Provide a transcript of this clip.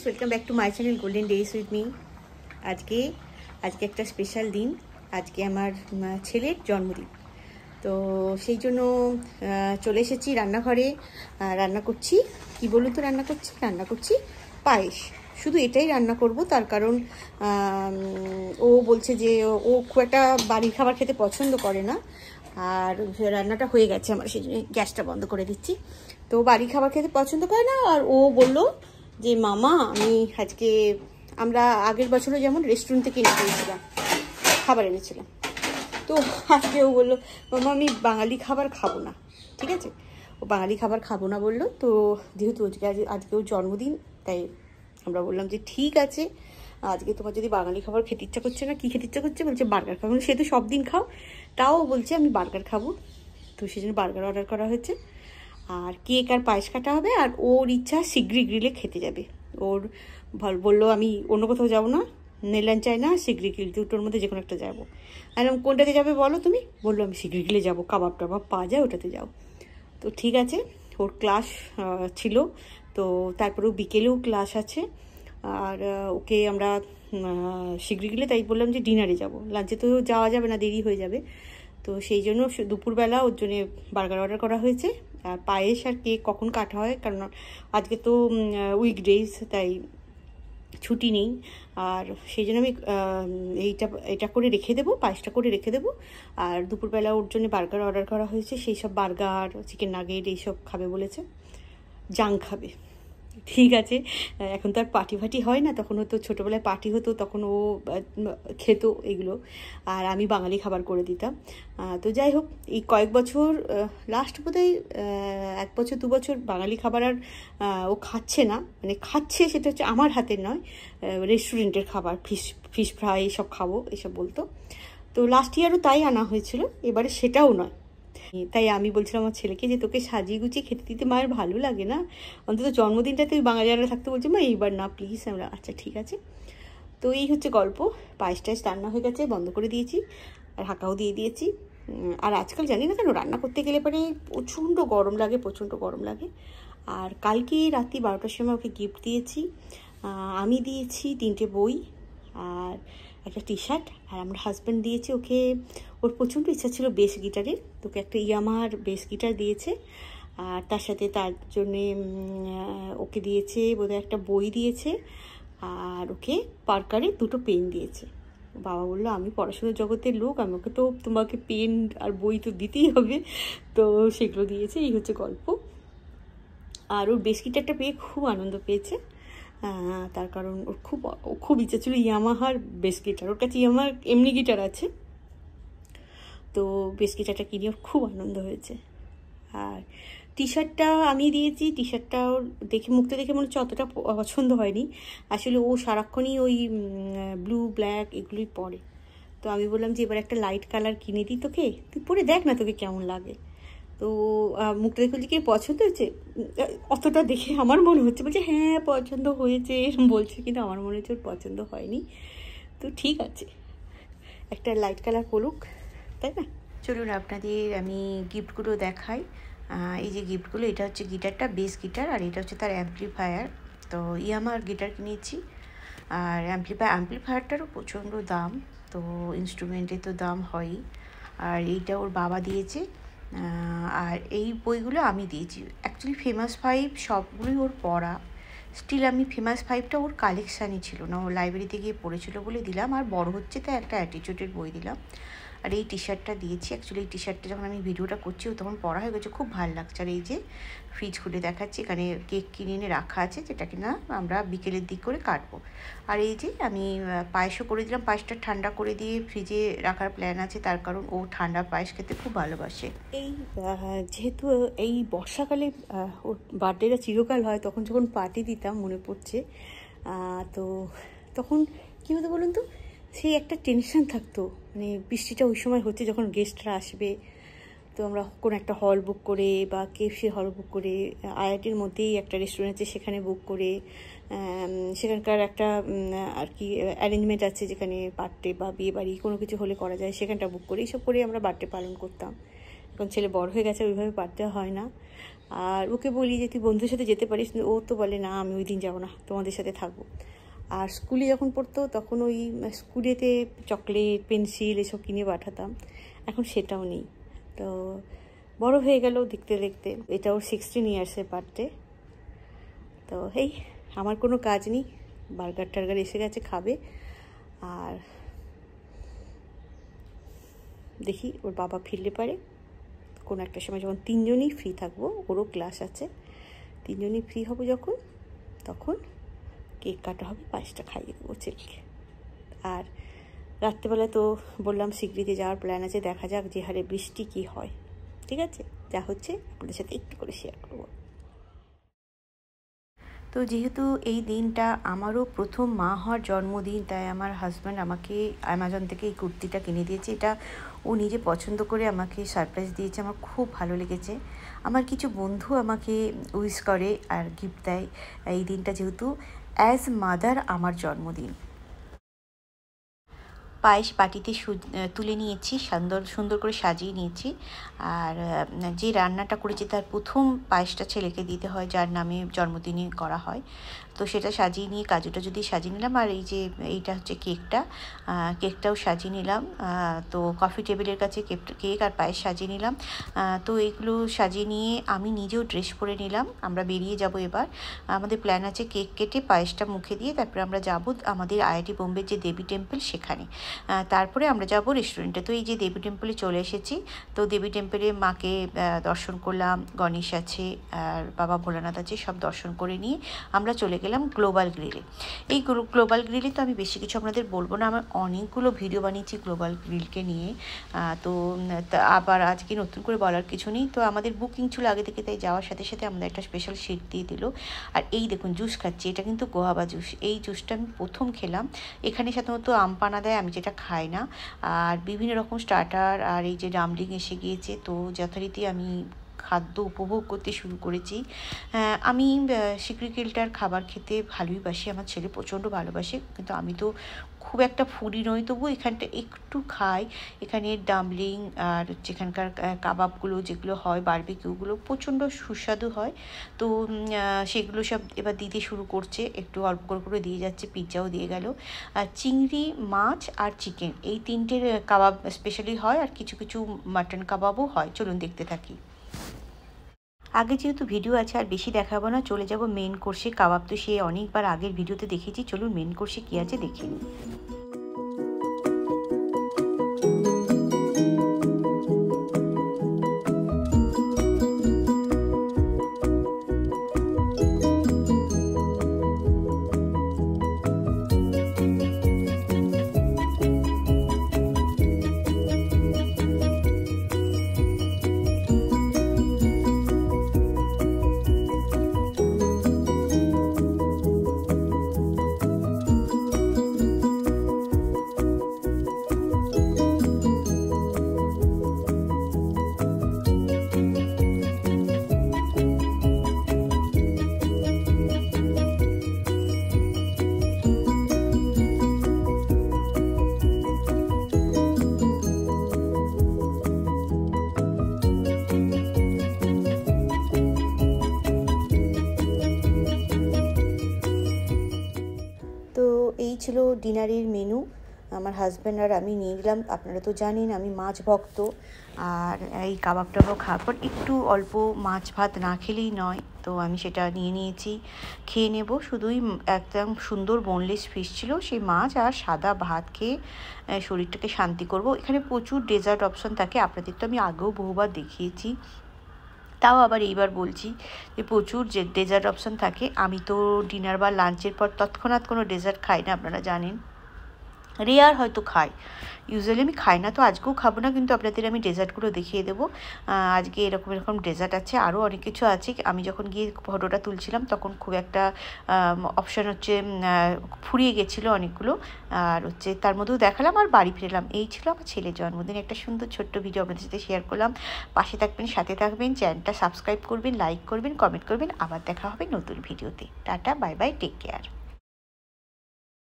Welcome back to my channel golden days with me. আজকে একটা special দিন। আজকে আমার ছেলের জন্মদিন, তো সেই জন্য চলে এসেছি রান্নাঘরে। রান্না করছি, কি বলুন তো, রান্না করছি পায়েস। শুধু এটাই রান্না করব, তার কারণ ও বলছে যে ও খুব একটা বাড়ির খাবার খেতে পছন্দ করে না, আর রান্নাটা হয়ে গেছে আমার, সেই জন্য গ্যাসটা বন্ধ করে দিচ্ছি। তো বাড়ির খাবার খেতে পছন্দ করে না, আর ও বলল যে মামা আমি আজকে, আমরা আগের বছরও যেমন রেস্টুরেন্ট থেকে খাবার এনেছিলাম, তো আজকে ও বললো মামা আমি বাঙালি খাবার খাবো না। ঠিক আছে, ও বাঙালি খাবার খাবো না বললো। তো যেহেতু আজকে ওর জন্মদিন, তাই আমরা বললাম যে ঠিক আছে, আজকে তোমার যদি বাঙালি খাবার খেতে ইচ্ছা করছে না, কী খেতে ইচ্ছা করছে, বলছে বার্গার খাবো। সে তো সব দিন খাও, তাও বলছে আমি বার্গার খাবো। তো সেই জন্য বার্গার অর্ডার করা হয়েছে, আর কেক আর পায়েস কাটা হবে। আর ওর ইচ্ছা সিগড়ি গ্রিলে খেতে যাবে। ওর বললো আমি অন্য কোথাও যাবো না, নেলান চাই না, সিগড়ি গ্রিল, দুটোর মধ্যে যে কোনো একটা যাবো। আর কোনটাতে যাবে বলো তুমি? বললো আমি সিগড়ি গ্রিলে যাবো, কাবাব টাবাব পাওয়া যায়, ওটাতে যাও। তো ঠিক আছে, ওর ক্লাস ছিল, তো তারপরেও বিকেলেও ক্লাস আছে। আর ওকে আমরা সিগড়ি গ্রিলে, তাই বললাম যে ডিনারে যাব, লাঞ্চে তো যাওয়া যাবে না, দেরি হয়ে যাবে। তো সেই জন্য দুপুরবেলা ওর জন্যে বার্গার অর্ডার করা হয়েছে। আর পায়েস আর কেক কখন কাটা হয়, কারণ আজকে তো উইকডেজ, তাই ছুটি নেই। আর সেই জন্য আমি এটা করে রেখে দেবো, পায়েসটা করে রেখে দেবো। আর দুপুরবেলা ওর জন্য বার্গার অর্ডার করা হয়েছে, সেই সব বার্গার, চিকেন নাগেট এইসব খাবে বলেছে, জাঙ্ক খাবে। ঠিক আছে, এখন তো আর পার্টি ফাটি হয় না, তখন হতো ছোটোবেলায় পার্টি হতো, তখন ও খেত এগুলো, আর আমি বাঙালি খাবার করে দিতাম। তো যাই হোক, এই কয়েক বছর, লাস্ট বোধহয় 1 বছর 2 বছর বাঙালি খাবার আর ও খাচ্ছে না। মানে খাচ্ছে, সেটা হচ্ছে আমার হাতের নয়, রেস্টুরেন্টের খাবার, ফিশ ফ্রাই এসব খাবো এসব বলতো। তো লাস্ট ইয়ারও তাই আনা হয়েছিল, এবারে সেটাও নয়। তাই আমি বলছিলাম আমার ছেলেকে যে তোকে সাজিয়ে গুছিয়ে খেতে দিতে মায়ের ভালো লাগে না, অন্তত জন্মদিনটাতে ওই বাঙালিরা থাকতে বলছে মা এইবার না প্লিজ। আমরা আচ্ছা ঠিক আছে। তো এই হচ্ছে গল্প। পায়েস টায়েস রান্না হয়ে গেছে, বন্ধ করে দিয়েছি, আর হাঁকাও দিয়ে দিয়েছি। আর আজকাল জানি না কেন রান্না করতে গেলে পরে প্রচণ্ড গরম লাগে। আর কালকে রাত্রি 12টার সময় ওকে গিফট দিয়েছি। আমি দিয়েছি 3টে বই আর একটা টি শার্ট, আর আমার হাজব্যান্ড দিয়েছে ওকে, ওর প্রচণ্ড ইচ্ছা ছিল বেস গিটারের, তোকে একটা ইয়ামাহার বেস গিটার দিয়েছে। আর তার সাথে তার জন্যে ওকে দিয়েছে বোধহয় একটা বই দিয়েছে, আর ওকে পার্কারে 2টো পেন দিয়েছে। বাবা বললো আমি পড়াশোনার জগতের লোক, আমাকে তো তোমাকে পেন আর বই তো দিতেই হবে, তো সেগুলো দিয়েছে। এই হচ্ছে গল্প। আর ওর বেস গিটারটা পেয়ে খুব আনন্দ পেয়েছে, তার কারণ ওর খুব ইচ্ছা ছিল ইয়ামাহার বেস গিটার। ওর কাছে ইয়ামাহার এমনি গিটার আছে, তো বেস গিটারটা কিনে ওর খুব আনন্দ হয়েছে। আর টি শার্টটা আমি দিয়েছি, টি শার্টটা ওর মুখটা দেখে মনে হচ্ছে অতটা পছন্দ হয়নি। আসলে ও সারাক্ষণই ওই ব্লু ব্ল্যাক এগুলোই পরে। তো আমি বললাম যে এবার একটা লাইট কালার কিনে দিই তোকে, তুই পরে দেখ না তোকে কেমন লাগে। তো মুখটা দেখে বলছি কি পছন্দ হয়েছে, অতটা দেখে আমার মনে হচ্ছে, বলছে হ্যাঁ পছন্দ হয়েছে এরকম বলছে, কিন্তু আমার মনে হচ্ছে ওর পছন্দ হয়নি। তো ঠিক আছে, একটা লাইট কালার পড়ুক, তাই না? চলুন আপনাদের আমি গিফটগুলো দেখাই। এই যে গিফটগুলো, এটা হচ্ছে গিটারটা, বেস গিটার, আর এটা হচ্ছে তার অ্যাম্পলিফায়ার। তো ইয়ামাহার গিটার কিনেছি, আর অ্যাম্পলিফায়ারটারও প্রচণ্ড দাম, তো ইনস্ট্রুমেন্টে তো দাম হয়ই। আর এইটা ওর বাবা দিয়েছে। আর এই বইগুলো আমি দিয়েছি। অ্যাকচুয়ালি ফেমাস 5 সবগুলোই ওর পড়া, স্টিল আমি ফেমাস 5টা ওর কালেকশানই ছিল না, ও লাইব্রেরিতে গিয়ে পড়েছিল বলে দিলাম। আর বড় হচ্ছে তাই একটা অ্যাটিটিউডের বই দিলাম। আর এই টি শার্টটা দিয়েছি। অ্যাকচুয়ালি এই টি শার্টটা যখন আমি ভিডিওটা করছি ও তখন পড়া হয়ে গেছে, খুব ভালো লাগছে। আর এই যে ফ্রিজ খুলে দেখাচ্ছি, এখানে কেক কিনে এনে রাখা আছে, যেটা কিনা আমরা বিকেলের দিক করে কাটবো। আর এই যে আমি পায়েসও করে দিলাম, পায়েসটা ঠান্ডা করে দিয়ে ফ্রিজে রাখার প্ল্যান আছে, তার কারণ ও ঠান্ডা পায়েস খেতে খুব ভালোবাসে। এই যেহেতু এই বর্ষাকালে ওর বার্থডেটা চিরকাল হয়, তখন যখন পার্টি দিতাম মনে পড়ছে, তো তখন কী হতো বলুন তো, সেই একটা টেনশন থাকতো, মানে বৃষ্টিটা ওই সময় হচ্ছে যখন গেস্টরা আসবে, তো আমরা কোনো একটা হল বুক করে বা কেএফসি হল বুক করে, আইআইটির মধ্যেই একটা রেস্টুরেন্ট আছে সেখানে বুক করে, সেখানকার একটা আর কি অ্যারেঞ্জমেন্ট আছে যেখানে বার্থডে বা বিয়ে বাড়ি কোনো কিছু হলে করা যায়, সেখানটা বুক করে এইসব করে আমরা বার্থডে পালন করতাম। এখন ছেলে বড় হয়ে গেছে, ওইভাবে পারতে হয় না। আর ওকে বলি যে তুই বন্ধুদের সাথে যেতে পারিস, ও তো বলে না আমি ওই দিন যাবো না, তোমাদের সাথে থাকবো। আর স্কুলে যখন পড়তো তখন ওই স্কুলেতে চকলেট পেন্সিল এসব কিনে পাঠাতাম, এখন সেটাও নেই। তো বড় হয়ে গেল দেখতে দেখতে, এটা ওর 16 ইয়ার্সের বার্থডে। তো এই আমার কোনো কাজ নেই, বার্গার টার্গার এসে গেছে, খাবে। আর দেখি ওর বাবা ফিরলে পারে কোনো একটা সময়, যখন 3 জনই ফ্রি থাকবো, ওরও ক্লাস আছে, 3 জনই ফ্রি হবো যখন, তখন কেক কাটা হবে, পায়েসটা খাইয়ে দেবো ছেলেকে। আর রাত্রেবেলা তো বললাম শিগগিরিতে যাওয়ার প্ল্যান আছে, দেখা যাক যে হারে বৃষ্টি কি হয়। ঠিক আছে, যা হচ্ছে আপনাদের সাথে একটু করে শেয়ার করবো। তো যেহেতু এই দিনটা আমারও প্রথম মা হওয়ার জন্মদিন, তাই আমার হাজব্যান্ড আমাকে অ্যামাজন থেকে এই কুর্তিটা কিনে দিয়েছে। এটা ও নিজে পছন্দ করে আমাকে সারপ্রাইজ দিয়েছে, আমার খুব ভালো লেগেছে। আমার কিছু বন্ধু আমাকে উইশ করে আর গিফট দেয় এই দিনটা, যেহেতু অ্যাজ মাদার আমার জন্মদিন। পায়েস বাটিতে তুলে নিয়েছি, সুন্দর করে সাজিয়ে নিয়েছি। আর যে রান্নাটা করেছি তার প্রথম পায়েসটা ছেলেকে দিতে হয়, যার নামে জন্মদিনে করা হয়। তো সেটা সাজিয়ে নিয়ে কাজুটা যদি সাজিয়ে নিলাম, আর এই যে এইটা হচ্ছে কেকটাও সাজিয়ে নিলাম। তো কফি টেবিলের কাছে কেক আর পায়েস সাজিয়ে নিলাম। তো এগুলো সাজিয়ে নিয়ে আমি নিজেও ড্রেস পরে নিলাম। আমরা বেরিয়ে যাব এবার। আমাদের প্ল্যান আছে কেক কেটে পায়েসটা মুখে দিয়ে তারপরে আমরা যাব আমাদের আইআইটি বোম্বের যে দেবী টেম্পল সেখানে। তারপরে আমরা যাব রেস্টুরেন্টে। তো এই যে দেবী টেম্পলে চলে এসেছি। তো দেবী টেম্পলে মাকে দর্শন করলাম, গণেশ আছে আর বাবা ভোলানাথ আছে, সব দর্শন করে নিয়ে আমরা চলে গেলাম গ্লোবাল গ্রিলে। এই গ্লোবাল গ্রিলে তো আমি বেশি কিছু আপনাদের বলবো না, আমার অনেকগুলো ভিডিও বানিয়েছি গ্লোবাল গ্রিলকে নিয়ে। তো আবার আজকে নতুন করে বলার কিছু নেই। তো আমাদের বুকিং ছিল আগে থেকে, তাই যাওয়ার সাথে সাথে আমাদের একটা স্পেশাল সিট দিয়ে দিল। আর এই দেখুন জুস খাচ্ছি, এটা কিন্তু গোয়াবা জুস। এই জুসটা আমি প্রথম খেলাম। এখানে সাধারণত আম পানা দেয়, আমি যেটা খাই না। আর বিভিন্ন রকম স্টার্টার আর এই যে ডামলিং এসে গিয়েছে, তো যথারীতি আমি খাদ্য উপভোগ করতে শুরু করেছি। আমি সিক্রিকেলটার খাবার খেতে ভালোই বাসি, আমার ছেলে প্রচণ্ড ভালোবাসে, কিন্তু আমি তো খুব একটা ফুডি নই, তবু এখানটা একটু খাই। এখানে ডামলিং আর যেখানকার কাবাবগুলো যেগুলো হয়, বারবিকিউগুলো প্রচণ্ড সুস্বাদু হয়। তো সেগুলো সব এবার দিতে শুরু করছে, একটু অল্প করে দিয়ে যাচ্ছে, পিৎজাও দিয়ে গেল। চিংড়ি, মাছ আর চিকেন, এই তিনটের কাবাব স্পেশালি হয়, আর কিছু কিছু মাটন কাবাবও হয়। চলুন দেখতে থাকি। আগে যেহেতু ভিডিও আছে আর বেশি দেখাবো না, চলে যাব মেন কোর্সে। কাবাব তো সে অনেকবার আগের ভিডিওতে দেখেছি, চলুন মেন কোর্সে কী আছে দেখে নিই। এই ছিল ডিনারের মেনু। আমার হাজব্যান্ড আর আমি নিয়ে নিলাম। আপনারা তো জানেন আমি মাছ ভক্ত, আর এই কাবাব টাবাব খাওয়ার পর একটু অল্প মাছ ভাত না খেলেই নয়, তো আমি সেটা নিয়ে নিয়েছি, খেয়ে নেব। শুধুই একদম সুন্দর বোনলেস ফিশ ছিল, সেই মাছ আর সাদা ভাত খেয়ে শরীরটাকে শান্তি করব। এখানে প্রচুর ডেজার্ট অপশন থাকে, আপনাদের তো আমি আগেও বহুবার দেখিয়েছি, তাও আবার এইবার বলছি যে প্রচুর যে ডেজার্ট অপশান থাকে। আমি তো ডিনার বা লাঞ্চের পর তৎক্ষণাৎ কোনো ডেজার্ট খাই না, আপনারা জানেন, রেয়ার হয়তো খাই, ইউজুয়ালি আমি খাই না। তো আজকেও খাবো না, কিন্তু আপনাদের আমি ডেজার্টগুলো দেখিয়ে দেবো। আজকে এরকম ডেজার্ট আছে, আরও অনেক কিছু আছে। আমি যখন গিয়ে ফটোটা তুলছিলাম তখন খুব একটা অপশান হচ্ছে ফুরিয়ে গেছিলো অনেকগুলো, আর হচ্ছে তার মধ্যেও দেখালাম আর বাড়ি ফিরলাম। এই ছিল আমার ছেলের জন্মদিন, একটা সুন্দর ছোট্ট ভিডিও আপনাদের সাথে শেয়ার করলাম। পাশে থাকবেন, সাথে থাকবেন, চ্যানেলটা সাবস্ক্রাইব করবেন, লাইক করবেন, কমেন্ট করবেন। আবার দেখা হবে নতুন ভিডিওতে। Tata, bye bye, take care.